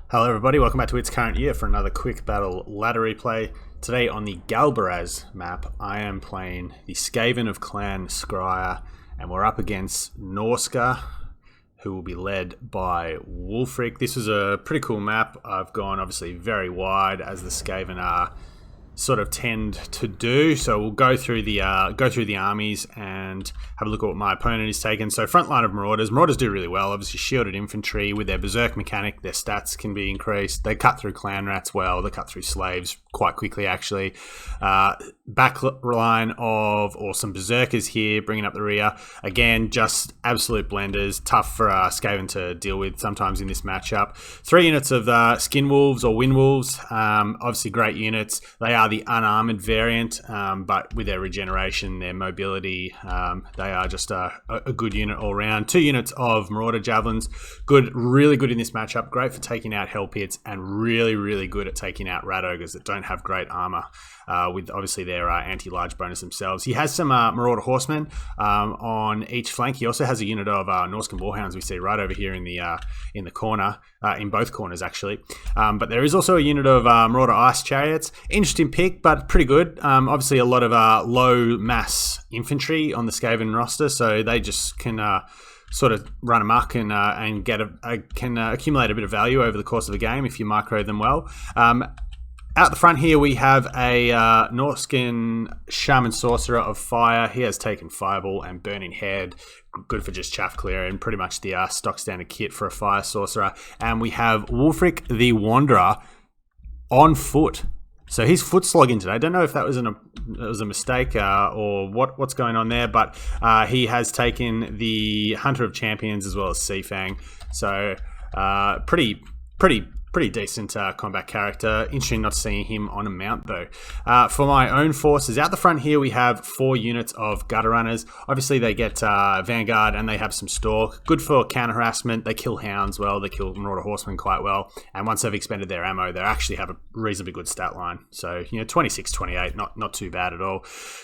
Hello everybody, welcome back to It's Current Year for another quick battle ladder replay. Today on the Galbaraz map, I am playing the Skaven of Clan Skryre, and we're up against Norsca, who will be led by Wulfric. This is a pretty cool map. I've gone obviously very wide, as the Skaven are sort of tend to do. So we'll go through the armies and have a look at what my opponent is taking. So front line of Marauders. Marauders do really well. Obviously shielded infantry with their berserk mechanic. Their stats can be increased. They cut through clan rats well. They cut through slaves quite quickly actually. Back line of awesome berserkers here, bringing up the rear. Again, just absolute blenders. Tough for Skaven to deal with sometimes in this matchup. 3 units of skin wolves or wind wolves. Obviously great units. They are the unarmored variant, but with their regeneration, their mobility, they are just a good unit all around. 2 units of Marauder Javelins, good, really good in this matchup, great for taking out Hell Pits, and really good at taking out Rat Ogres that don't have great armor, with obviously their anti-large bonus themselves. He has some Marauder Horsemen on each flank. He also has a unit of Norscan Warhounds we see right over here in the corner, in both corners actually. But there is also a unit of Marauder Ice Chariots. Interesting pick, but pretty good. Obviously a lot of low mass infantry on the Skaven roster, so they just can sort of run amok and get can accumulate a bit of value over the course of the game if you micro them well. Out the front here we have a Norscan Shaman Sorcerer of Fire. He has taken Fireball and Burning Head, good for just chaff clear, and pretty much the stock standard kit for a Fire Sorcerer. And we have Wulfric the Wanderer on foot. So he's foot slogging today. I don't know if that was a mistake or what's going on there, but he has taken the Hunter of Champions as well as Seafang. So pretty decent combat character. Interesting not seeing him on a mount though. For my own forces, out the front here we have 4 units of Gutter Runners. Obviously they get Vanguard and they have some Stalk. Good for counter harassment. They kill Hounds well. They kill Marauder Horsemen quite well. And once they've expended their ammo, they actually have a reasonably good stat line. So, 26, 28, not too bad at all.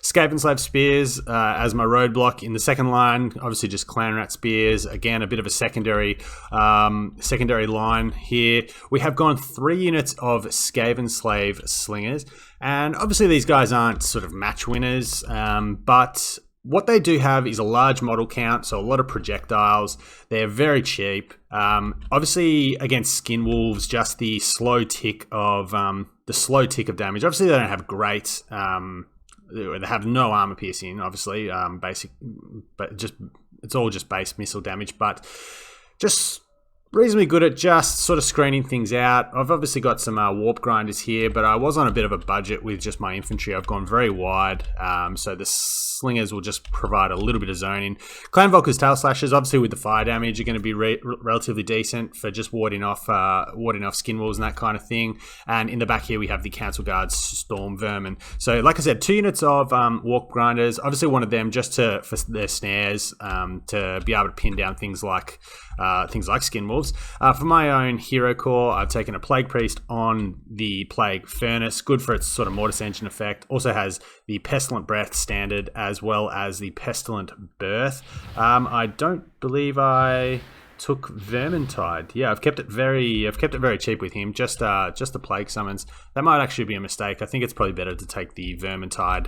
Skaven Slave Spears as my roadblock in the second line. Obviously just Clan Rat Spears. Again, a bit of a secondary line here. We have gone 3 units of Skaven Slave Slingers, and obviously these guys aren't sort of match winners, but what they do have is a large model count, so a lot of projectiles. They're very cheap. Obviously against Skin Wolves, just the slow tick of damage. Obviously they don't have great. They have no armor piercing, obviously, basic, but just it's all just base missile damage, but just reasonably good at just sort of screening things out. I've obviously got some warp grinders here, but I was on a bit of a budget with just my infantry. I've gone very wide, so the slingers will just provide a little bit of zoning. Clan Volker's Tail Slashers, obviously with the fire damage, are going to be relatively decent for just warding off skin walls and that kind of thing. And in the back here we have the Council Guards Storm Vermin. So like I said, 2 units of warp grinders. Obviously wanted them just for their snares, to be able to pin down things like skin wolves. For my own hero core, I've taken a Plague Priest on the Plague Furnace, good for its sort of Mortis Engine effect. Also has the Pestilent Breath standard as well as the Pestilent Birth. I don't believe I took Vermintide. Yeah, I've kept it very cheap with him. Just the Plague Summons. That might actually be a mistake. I think it's probably better to take the Vermintide,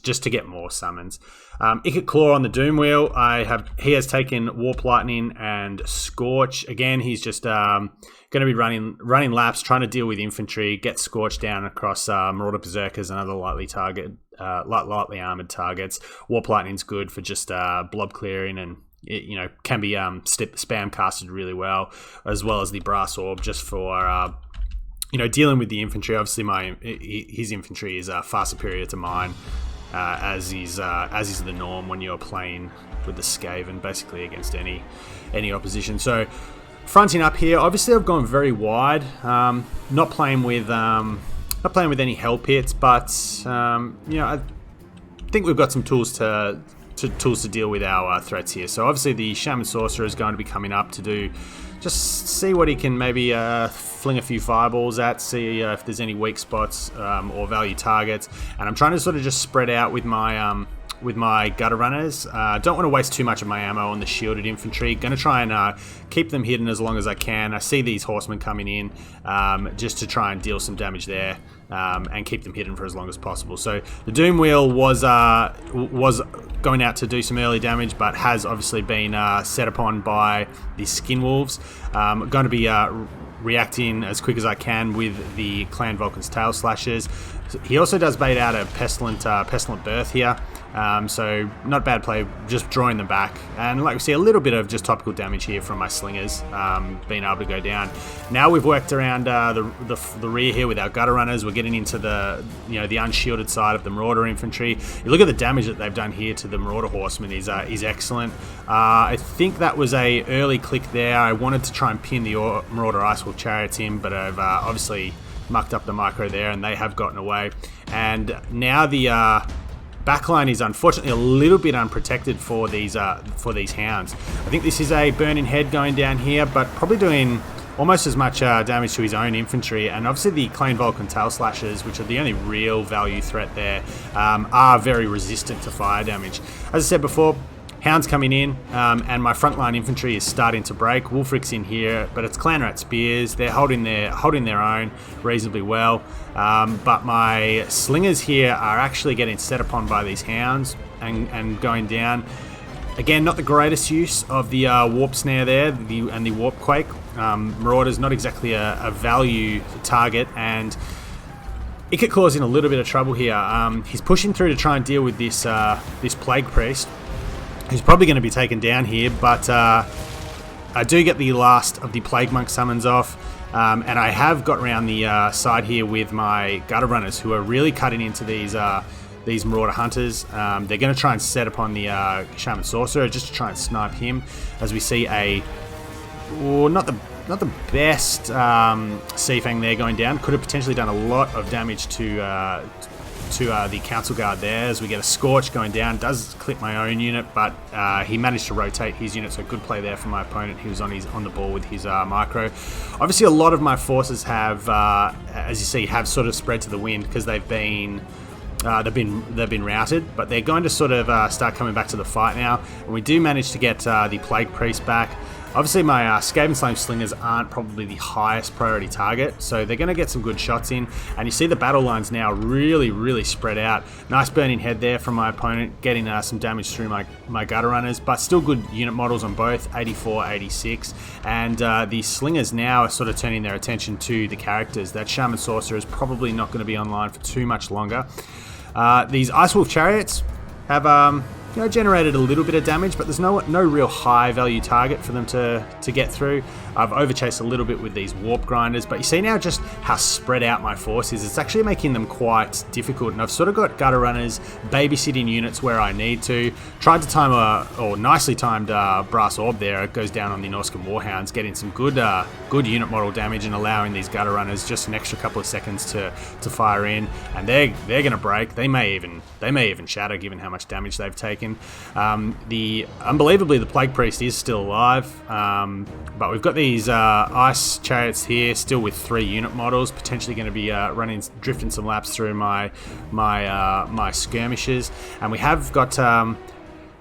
just to get more summons. Ikit Claw on the Doomwheel. He has taken Warp Lightning and Scorch. Again, he's just going to be running laps, trying to deal with infantry, get Scorch down across Marauder Berserkers and other lightly armored targets. Warp Lightning's good for just blob clearing, and it can be spam casted really well as the Brass Orb, just for dealing with the infantry. Obviously his infantry is far superior to mine, as is the norm when you're playing with the Skaven basically against any opposition. So fronting up here, obviously I've gone very wide, not playing with any Hell Pits, but I think we've got some tools to deal with our threats here. So obviously the Shaman Sorcerer is going to be coming up to just see what he can maybe fling a few fireballs at, see if there's any weak spots or value targets. And I'm trying to sort of just spread out with my with my gutter runners. Don't want to waste too much of my ammo on the shielded infantry. Going to try and keep them hidden as long as I can. I see these horsemen coming in just to try and deal some damage there and keep them hidden for as long as possible. So the Doomwheel was going out to do some early damage, but has obviously been set upon by the Skin Wolves. Going to be reacting as quick as I can with the Clan Vulcan's Tail Slashers. He also does bait out a Pestilent Birth here, so not a bad play, just drawing them back. And like we see, a little bit of just topical damage here from my Slingers being able to go down. Now we've worked around the rear here with our Gutter Runners. We're getting into the the unshielded side of the Marauder Infantry. You look at the damage that they've done here to the Marauder Horsemen is excellent. I think that was a early click there. I wanted to try and pin the Marauder Icewolf Chariots in, but I've obviously mucked up the micro there, and they have gotten away. And now the backline is unfortunately a little bit unprotected for these hounds. I think this is a burning head going down here, but probably doing almost as much damage to his own infantry. And obviously the Clan Vulcan Tail Slashers, which are the only real value threat there, are very resistant to fire damage. As I said before, hounds coming in, and my frontline infantry is starting to break. Wulfric's in here, but it's Clan Rat Spears. They're holding their own reasonably well. But my Slingers here are actually getting set upon by these hounds and going down. Again, not the greatest use of the Warp Snare there and the Warp Quake. Marauder's not exactly a value target, and it could cause in a little bit of trouble here. He's pushing through to try and deal with this Plague Priest. He's probably going to be taken down here, but I do get the last of the Plague Monk summons off, and I have got around the side here with my Gutter Runners, who are really cutting into these Marauder Hunters. They're going to try and set upon the Shaman Sorcerer just to try and snipe him, as we see not the best Sea Fang there going down. Could have potentially done a lot of damage to the Council Guard there, as we get a Scorch going down. Does clip my own unit, but he managed to rotate his unit, so good play there from my opponent. He was on the ball with his micro. Obviously, a lot of my forces have, as you see, have sort of spread to the wind because they've been routed, but they're going to sort of start coming back to the fight now. And we do manage to get the Plague Priest back. Obviously, my Skaven Slime Slingers aren't probably the highest priority target, so they're going to get some good shots in. And you see the battle lines now really, really spread out. Nice burning head there from my opponent, getting some damage through my Gutter Runners, but still good unit models on both, 84, 86. And the Slingers now are sort of turning their attention to the characters. That Shaman Sorcerer is probably not going to be online for too much longer. These Icewolf Chariots have generated a little bit of damage, but there's no real high value target for them to get through. I've overchased a little bit with these Warp Grinders, but you see now just how spread out my force is. It's actually making them quite difficult, and I've sort of got Gutter Runners babysitting units where I need to. Tried to time nicely timed Brass Orb there. It goes down on the Norsca Warhounds, getting some good unit model damage and allowing these Gutter Runners just an extra couple of seconds to fire in, and they're going to break. They may even shatter given how much damage they've taken. Unbelievably, the Plague Priest is still alive, but we've got these Ice Chariots here, still with 3 unit models, potentially going to be drifting some laps through my skirmishes, and we have got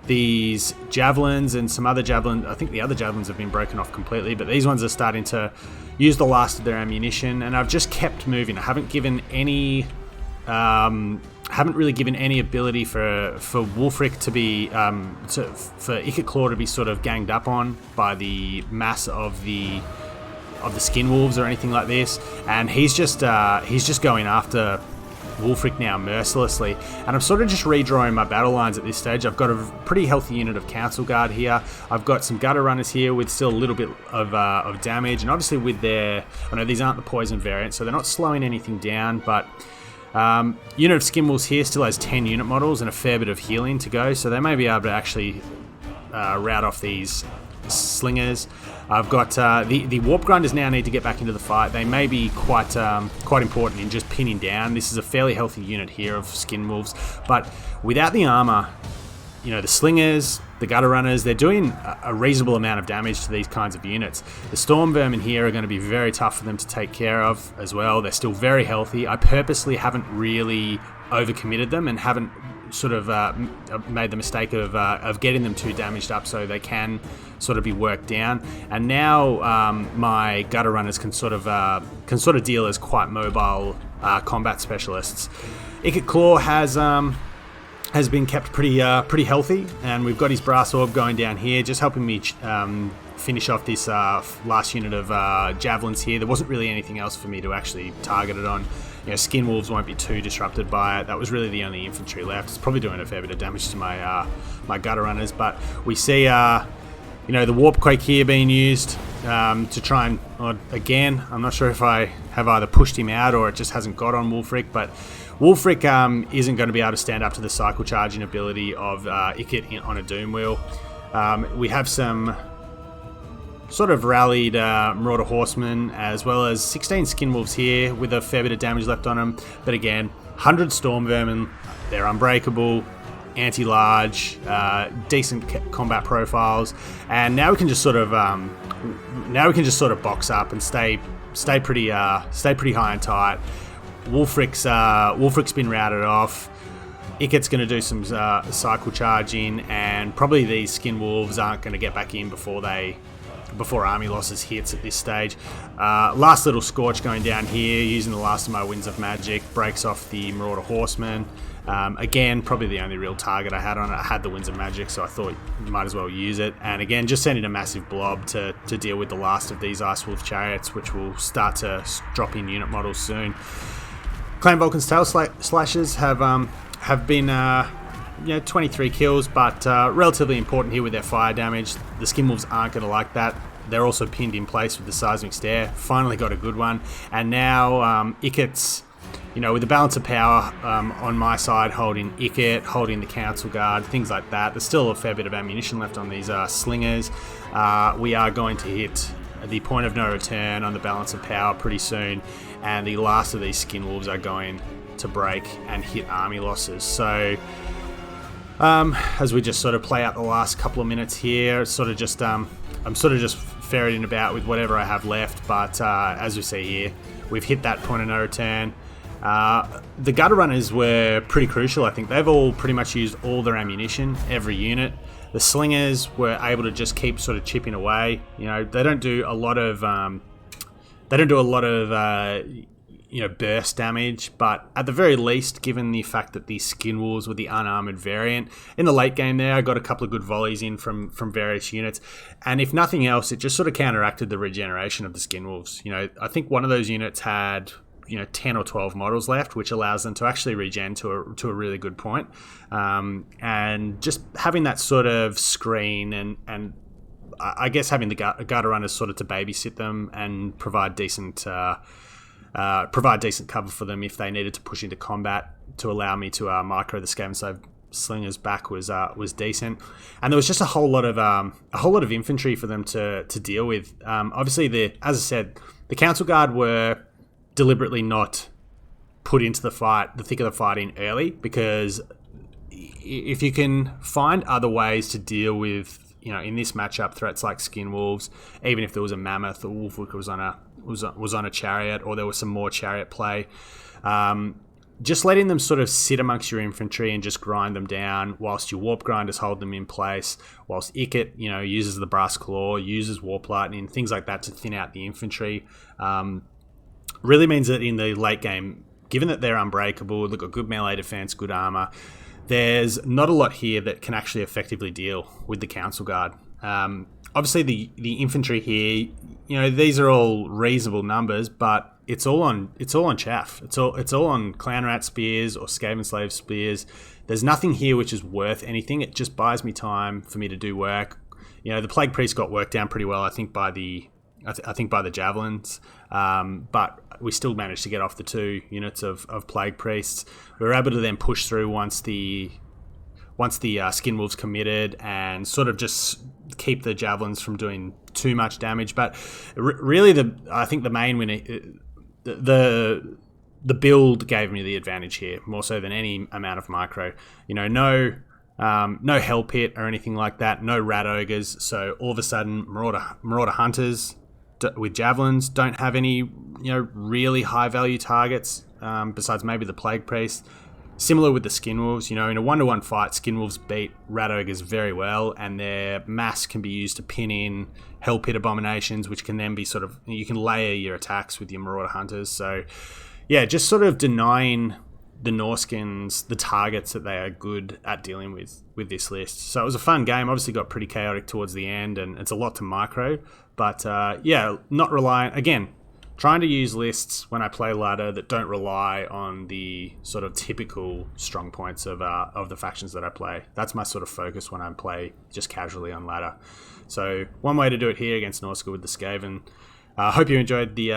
these Javelins and some other Javelins. I think the other Javelins have been broken off completely, but these ones are starting to use the last of their ammunition, and I've just kept moving. I haven't given any. Haven't really given any ability for Wulfric to be for Ikit Claw to be sort of ganged up on by the mass of the Skin Wolves or anything like this, and he's just going after Wulfric now mercilessly, and I'm sort of just redrawing my battle lines at this stage. I've got a pretty healthy unit of Council Guard here. I've got some Gutter Runners here with still a little bit of damage, and obviously with I know these aren't the poison variant, so they're not slowing anything down, but unit of Skin Wolves here still has 10 unit models and a fair bit of healing to go, so they may be able to actually rout off these Slingers. I've got the Warp Grinders now need to get back into the fight. They may be quite important in just pinning down. This is a fairly healthy unit here of Skin Wolves, but without the armor, the Slingers, the Gutter Runners, they're doing a reasonable amount of damage to these kinds of units. The Storm Vermin here are going to be very tough for them to take care of as well. They're still very healthy. I purposely haven't really overcommitted them and haven't sort of made the mistake of getting them too damaged up so they can sort of be worked down. And now my gutter runners can sort of deal as quite mobile combat specialists. Ikit Claw has been kept pretty healthy, and we've got his brass orb going down here, just helping me finish off this last unit of javelins here. There wasn't really anything else for me to actually target it on. Skin wolves won't be too disrupted by it. That was really the only infantry left. It's probably doing a fair bit of damage to my my gutter runners, but we see the warp quake here being used to try and again, I'm not sure if I have either pushed him out or it just hasn't got on Wulfric, but Wulfric isn't going to be able to stand up to the cycle charging ability of Ikit on a Doomwheel. We have some sort of rallied Marauder Horsemen, as well as 16 Skin Wolves here with a fair bit of damage left on them. But again, 100 Storm Vermin, they're unbreakable, anti-large, decent combat profiles, and now we can just sort of box up and stay pretty high and tight. Wulfric's been routed off. Ikit's going to do some cycle charging, and probably these Skin Wolves aren't going to get back in before army losses hits at this stage. Last little Scorch going down here, using the last of my Winds of Magic, breaks off the Marauder Horseman. Again, probably the only real target I had on it. I had the Winds of Magic, so I thought you might as well use it. And again, just sending a massive blob to deal with the last of these Ice Wolf chariots, which will start to drop in unit models soon. Clan Vulcan's Tail Slashers have been 23 kills, but relatively important here with their fire damage. The Skin Wolves aren't going to like that. They're also pinned in place with the Seismic Stare. Finally got a good one. And now Ikit's, with the balance of power on my side, holding Ikit, holding the Council Guard, things like that. There's still a fair bit of ammunition left on these slingers. We are going to hit the point of no return on the balance of power pretty soon, and the last of these Skin Wolves are going to break and hit army losses. So as we just sort of play out the last couple of minutes here, I'm sort of just ferreting about with whatever I have left, but as we see here, we've hit that point of no return. The gutter runners were pretty crucial. I think they've all pretty much used all their ammunition, every unit. The slingers were able to just keep sort of chipping away. They don't do a lot of burst damage, but at the very least, given the fact that these Skin Wolves were the unarmored variant, in the late game there, I got a couple of good volleys in from various units, and if nothing else, it just sort of counteracted the regeneration of the Skin Wolves. I think one of those units had 10 or 12 models left, which allows them to actually regen to a really good point. And just having that sort of screen and I guess having the gutter runners sort of to babysit them and provide decent cover for them if they needed to push into combat, to allow me to micro the Scav and Save slingers back was decent. And there was just a whole lot of infantry for them to deal with. Obviously, as I said, the Council Guard were deliberately not put into the thick of the fighting early, because if you can find other ways to deal with, in this matchup, threats like Skin Wolves, even if there was a Mammoth or Wulfric was on a chariot, or there was some more chariot play, just letting them sort of sit amongst your infantry and just grind them down whilst your Warp Grinders hold them in place, whilst Ikit, uses the Brass Claw, uses Warp Lightning, things like that to thin out the infantry, really means that in the late game, given that they're unbreakable, they've got good melee defense, good armor, there's not a lot here that can actually effectively deal with the Council Guard. Obviously, the infantry here, these are all reasonable numbers, but it's all on chaff. It's all on Clan Rat spears or Skaven Slave spears. There's nothing here which is worth anything. It just buys me time for me to do work. The Plague Priest got worked down pretty well, I think, by the javelins, but we still managed to get off the 2 units of Plague Priests. We were able to then push through once the Skin Wolves committed, and sort of just keep the javelins from doing too much damage. But really, I think the main win, the build gave me the advantage here, more so than any amount of micro. No Hell Pit or anything like that, no Rat Ogres, so all of a sudden Marauder Hunters with javelins don't have any really high value targets, besides maybe the Plague Priest. Similar with the Skinwolves, in a 1-to-1 fight, Skinwolves beat Rat Ogres very well, and their mass can be used to pin in Hell Pit Abominations, which can then be you can layer your attacks with your Marauder Hunters. So, yeah, just sort of denying the Norskins the targets that they are good at dealing with this list. So it was a fun game. Obviously got pretty chaotic towards the end, and it's a lot to micro. But, not relying... Again, trying to use lists when I play ladder that don't rely on the sort of typical strong points of the factions that I play. That's my sort of focus when I play just casually on ladder. So one way to do it here against Norsca with the Skaven. Hope you enjoyed the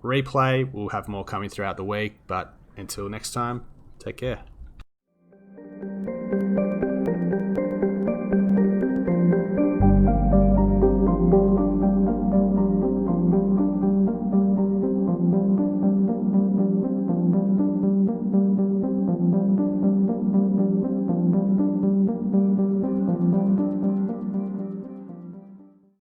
replay. We'll have more coming throughout the week, but until next time, take care.